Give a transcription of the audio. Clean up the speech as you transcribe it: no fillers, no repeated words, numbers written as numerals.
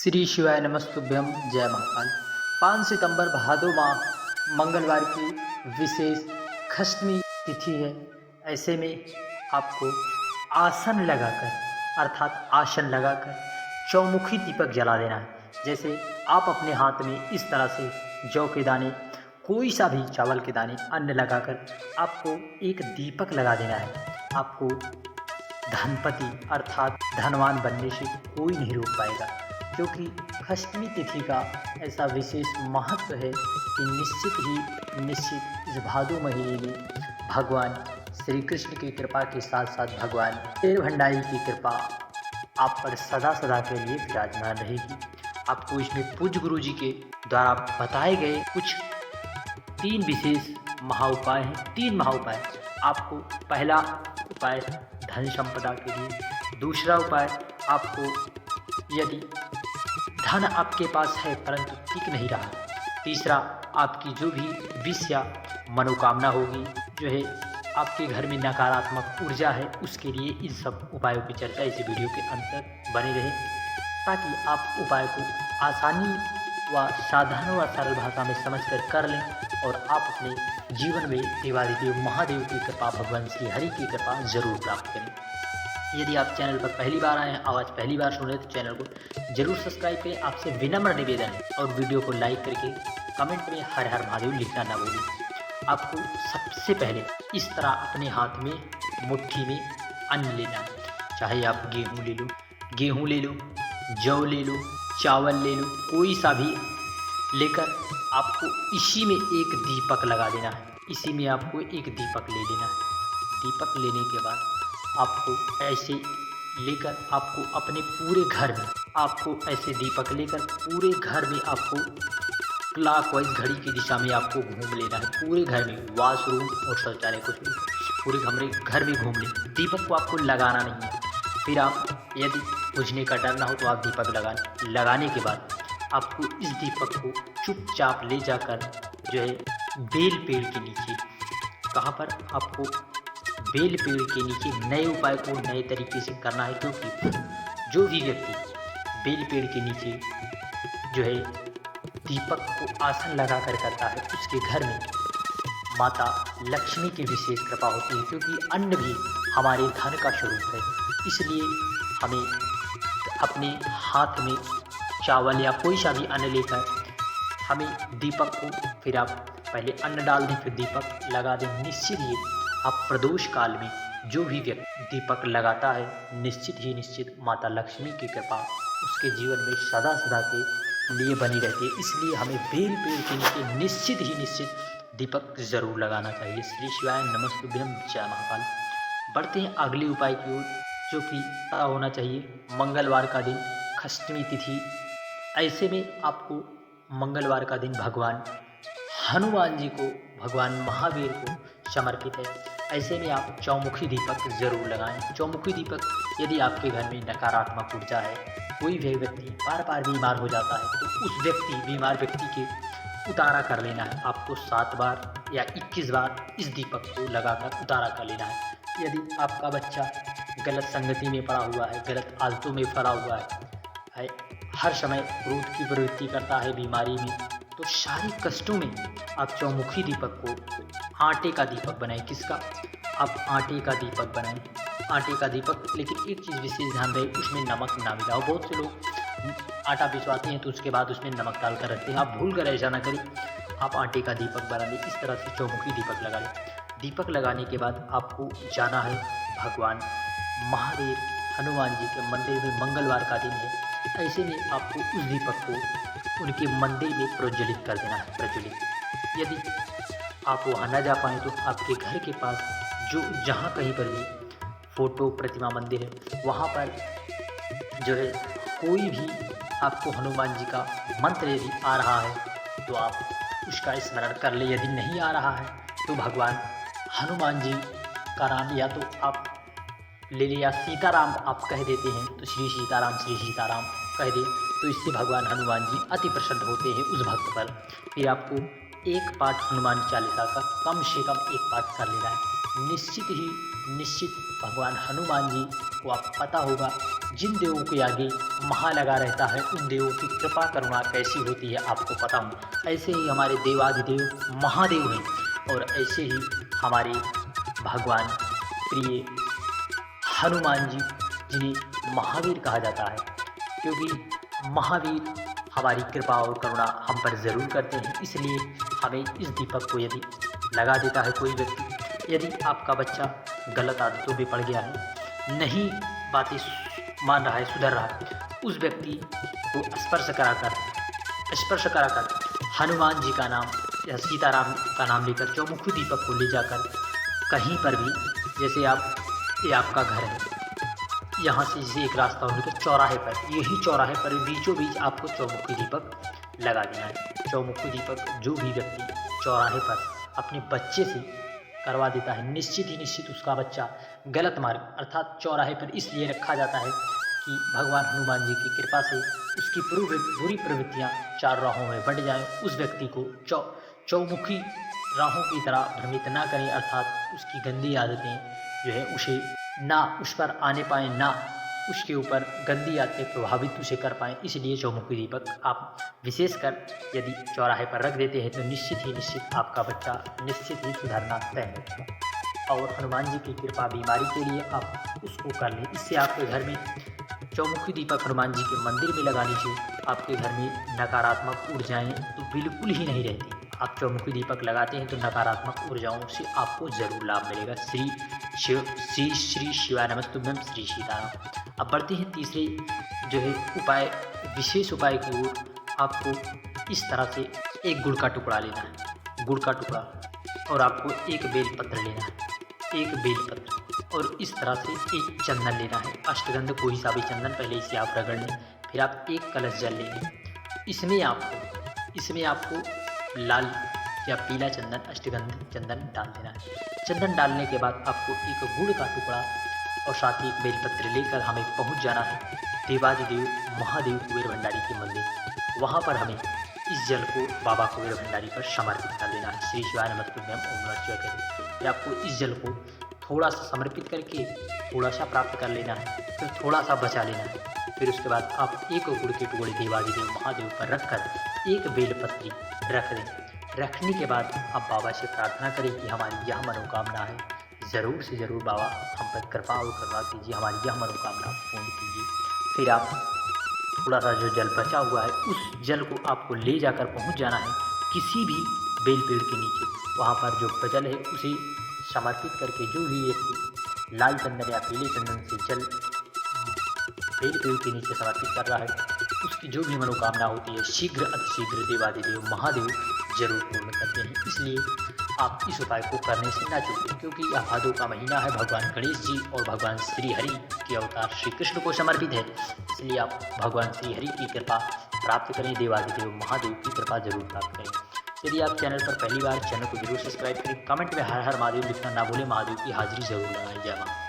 श्री शिवाय नमस्तुभ्यम। जय महाकाल। 5 सितंबर भादो माह मंगलवार की विशेष खष्टमी तिथि है। ऐसे में आपको आसन लगाकर अर्थात आसन लगाकर चौमुखी दीपक जला देना है। जैसे आप अपने हाथ में इस तरह से जौ के दाने, कोई सा भी चावल के दाने, अन्न लगाकर आपको एक दीपक लगा देना है। आपको धनपति अर्थात धनवान बनने से कोई नहीं रोक पाएगा, क्योंकि खष्टमी तिथि का ऐसा विशेष महत्व है कि निश्चित इस भादो महीने में भगवान श्री कृष्ण की कृपा के साथ साथ भगवान शेर भंडारी की कृपा आप पर सदा सदा के लिए विराजमान रहेगी। आपको इसमें पूज्य गुरु जी के द्वारा बताए गए कुछ 3 विशेष महाउपाय हैं। 3 महाउपाय। आपको पहला उपाय धन संपदा के लिए, दूसरा उपाय आपको यदि धन आपके पास है परंतु टिक नहीं रहा, तीसरा आपकी जो भी विश या मनोकामना होगी, जो है आपके घर में नकारात्मक ऊर्जा है, उसके लिए इन सब उपायों की चर्चा इस वीडियो के अंत तक बने रहे, ताकि आप उपाय को आसानी व साधारण व सरल भाषा में समझकर कर लें और आप अपने जीवन में देवादिदेव महादेव की कृपा, भगवान श्री हरि की कृपा जरूर प्राप्त करें। यदि आप चैनल पर पहली बार आए हैं, आवाज़ पहली बार सुन रहे हैं, तो चैनल को जरूर सब्सक्राइब करें। आपसे विनम्र निवेदन है और वीडियो को लाइक करके कमेंट में हर हर महादेव लिखना ना भूलें। आपको सबसे पहले इस तरह अपने हाथ में मुट्ठी में अन्न लेना है। चाहे आप गेहूँ ले लो, जौ ले लो, चावल ले लो, कोई सा भी लेकर आपको इसी में एक दीपक लगा देना है। इसी में आपको एक दीपक ले लेना है। दीपक लेने के बाद आपको ऐसे लेकर आपको अपने पूरे घर में आपको ऐसे दीपक लेकर पूरे घर में आपको क्लॉकवाइज घड़ी की दिशा में आपको घूम लेना है। पूरे घर में, वॉशरूम और शौचालय को पूरे घर में घूम लें। दीपक को आपको लगाना नहीं है। फिर आप यदि बुझने का डर ना हो तो आप दीपक लगाने के बाद आपको इस दीपक को चुपचाप ले जाकर जो है बेल पेड़ के नीचे, कहाँ पर आपको बेल पेड़ के नीचे नए उपाय को नए तरीके से करना है, क्योंकि जो भी व्यक्ति बेल पेड़ के नीचे जो है दीपक को आसन लगाकर करता है, उसके घर में माता लक्ष्मी की विशेष कृपा होती है, क्योंकि अन्न भी हमारे धन का स्वरूप है। इसलिए हमें अपने हाथ में चावल या कोई सा भी अन्न लेकर हमें दीपक को, फिर आप पहले अन्न डाल दें फिर दीपक लगा दें। निश्चित ही आप प्रदोष काल में जो भी व्यक्ति दीपक लगाता है, निश्चित माता लक्ष्मी की कृपा उसके जीवन में सदा सदा के लिए बनी रहती है। इसलिए हमें बेल पेड़ के नीचे निश्चित दीपक जरूर लगाना चाहिए। श्री शिवाय नमस्तुभ्यम। जय महाकाल। बढ़ते हैं अगले उपाय की ओर, जो कि होना चाहिए मंगलवार का दिन, खष्टमी तिथि। ऐसे में आपको मंगलवार का दिन भगवान हनुमान जी को, भगवान महावीर को समर्पित है। ऐसे में आप चौमुखी दीपक जरूर लगाएं। चौमुखी दीपक, यदि आपके घर में नकारात्मक ऊर्जा है, कोई भी व्यक्ति बार बार बीमार हो जाता है, तो उस बीमार व्यक्ति के उतारा कर लेना है। आपको 7 बार या 21 बार इस दीपक को लगाकर उतारा कर लेना है। यदि आपका बच्चा गलत संगति में पड़ा हुआ है, गलत आदतों में पड़ा हुआ है, हर समय क्रोध की प्रवृत्ति करता है बीमारी में, तो सारे कष्टों में आप चौमुखी दीपक को आटे का दीपक बनाएं। किसका? आप आटे का दीपक बनाएं। आटे का दीपक, लेकिन एक चीज़ विशेष ध्यान रहे, उसमें नमक ना मिलाओ। बहुत से लोग आटा पिसवाते हैं तो उसके बाद उसमें नमक डालकर रखते हैं। आप भूल कर ऐसा ना करें। आप आटे का दीपक बना लें। इस तरह से चौमुखी दीपक लगा लें। दीपक लगाने के बाद आपको जाना है भगवान महादेव हनुमान जी के मंदिर में। मंगलवार का दिन है। ऐसे में आपको उस दीपक को उनके मंदिर में प्रज्वलित कर देना है। यदि आप वहाँ न जा पाएँ तो आपके घर के पास जहाँ कहीं पर भी फोटो प्रतिमा मंदिर है, वहाँ पर जो है कोई भी आपको हनुमान जी का मंत्र यदि आ रहा है तो आप उसका स्मरण कर ले। यदि नहीं आ रहा है तो भगवान हनुमान जी का नाम या तो आप ले लिया, सीताराम आप कह देते हैं तो श्री सीताराम कह दे, तो इससे भगवान हनुमान जी अति प्रसन्न होते हैं उस भक्त पर। फिर आपको एक पाठ हनुमान चालीसा का कम से कम एक पाठ कर लेना है। निश्चित भगवान हनुमान जी को आप पता होगा, जिन देवों के आगे महा लगा रहता है उन देवों की कृपा करुणा कैसी होती है आपको पता हो। ऐसे ही हमारे देवाधिदेव महादेव हैं और ऐसे ही हमारे भगवान प्रिय हनुमान जी, जिन्हें महावीर कहा जाता है, क्योंकि महावीर हमारी कृपा और करुणा हम पर ज़रूर करते हैं। इसलिए हमें इस दीपक को यदि लगा देता है कोई व्यक्ति, यदि आपका बच्चा गलत आदतों में पड़ गया है, नहीं बातें मान रहा है, सुधर रहा है, उस व्यक्ति को स्पर्श कराकर हनुमान जी का नाम या सीताराम का नाम लेकर चौमुखी दीपक को ले जाकर कहीं पर भी, जैसे ये आपका घर है, यहाँ से एक रास्ता होकर चौराहे पर, यही चौराहे पर बीचों बीच आपको चौमुखी दीपक लगा देना है। चौमुखी दीपक जो भी व्यक्ति चौराहे पर अपने बच्चे से करवा देता है, निश्चित उसका बच्चा गलत मार्ग अर्थात चौराहे पर इसलिए रखा जाता है कि भगवान हनुमान जी की कृपा से उसकी बुरी प्रवृत्तियाँ चार राहों में बंट जाएं। उस व्यक्ति को चौमुखी राहों की तरह भ्रमित ना करें, अर्थात उसकी गंदी आदतें जो है उसे ना उस पर आने पाएँ, ना उसके ऊपर गंदी आदतें प्रभावित उसे कर पाएँ। इसलिए चौमुखी दीपक आप विशेषकर यदि चौराहे पर रख देते हैं तो निश्चित आपका बच्चा निश्चित ही सुधरना तय है। और हनुमान जी की कृपा बीमारी के लिए आप उसको कर लें। इससे आपके घर में चौमुखी दीपक हनुमान जी के मंदिर में लगाने से आपके घर में नकारात्मक ऊर्जाएं तो बिल्कुल ही नहीं रहती। आप चौमुखी दीपक लगाते हैं तो नकारात्मक ऊर्जाओं से आपको जरूर लाभ मिलेगा। श्री शिवाय नमस्तुभ्यं, श्री सीताराम। अब बढ़ते हैं तीसरे जो है उपाय, विशेष उपाय की ओर। आपको इस तरह से एक गुड़ का टुकड़ा लेना है, गुड़ का टुकड़ा, और आपको एक बेलपत्र लेना है, एक बेलपत्र, और इस तरह से एक चंदन लेना है, अष्टगंध कोई सा भी चंदन, पहले इसे आप रगड़ लें। फिर आप एक कलश जल लेंगे, इसमें आपको लाल या पीला चंदन, अष्टगंध चंदन डाल देना है। चंदन डालने के बाद आपको एक गुड़ का टुकड़ा और साथ ही एक बेलपत्र लेकर हमें पहुंच जाना है देवाधिदेव महादेव कुबेर भंडारी के मंदिर। वहां पर हमें इस जल को बाबा कुबेर भंडारी पर समर्पित कर देना है। श्री शिवाय नमस्तुभ्यं, ओम नमः शिवाय करके फिर आपको इस जल को थोड़ा सा समर्पित करके थोड़ा सा प्राप्त कर लेना है, फिर थोड़ा सा बचा लेना है। फिर उसके बाद आप एक गुड़ के टुकड़े देवाधिदेव महादेव पर रखकर एक बेलपत्री रख दें। रखने के बाद आप बाबा से प्रार्थना करें कि हमारी यह मनोकामना है, ज़रूर से ज़रूर बाबा हम पर कृपा और करुणा कीजिए, हमारी यह मनोकामना पूर्ण कीजिए। फिर आप थोड़ा सा जो जल बचा हुआ है उस जल को आपको ले जाकर पहुंच जाना है किसी भी बेल पेड़ के नीचे। वहां पर जो जल है उसे समर्पित करके जो भी व्यक्ति लाल चंदन या पीले चंदन से जल बेल पेड़ के नीचे समर्पित कर रहा है, उसकी जो भी मनोकामना होती है शीघ्र अतिशीघ्र देवाधिदेव महादेव जरूर पूर्ण करते हैं। इसलिए आप इस उपाय को करने से ना चूकें, क्योंकि यह भादों का महीना है, भगवान गणेश जी और भगवान श्री हरि के अवतार श्री कृष्ण को समर्पित है। इसलिए आप भगवान श्री हरि की कृपा प्राप्त करें, देवाधिदेव महादेव की कृपा जरूर प्राप्त करें। यदि आप चैनल पर पहली बार, चैनल को जरूर सब्सक्राइब करें, कमेंट में हर हर महादेव लिखना ना भूलें, महादेव की हाजिरी जरूर लगाएं। जय मां।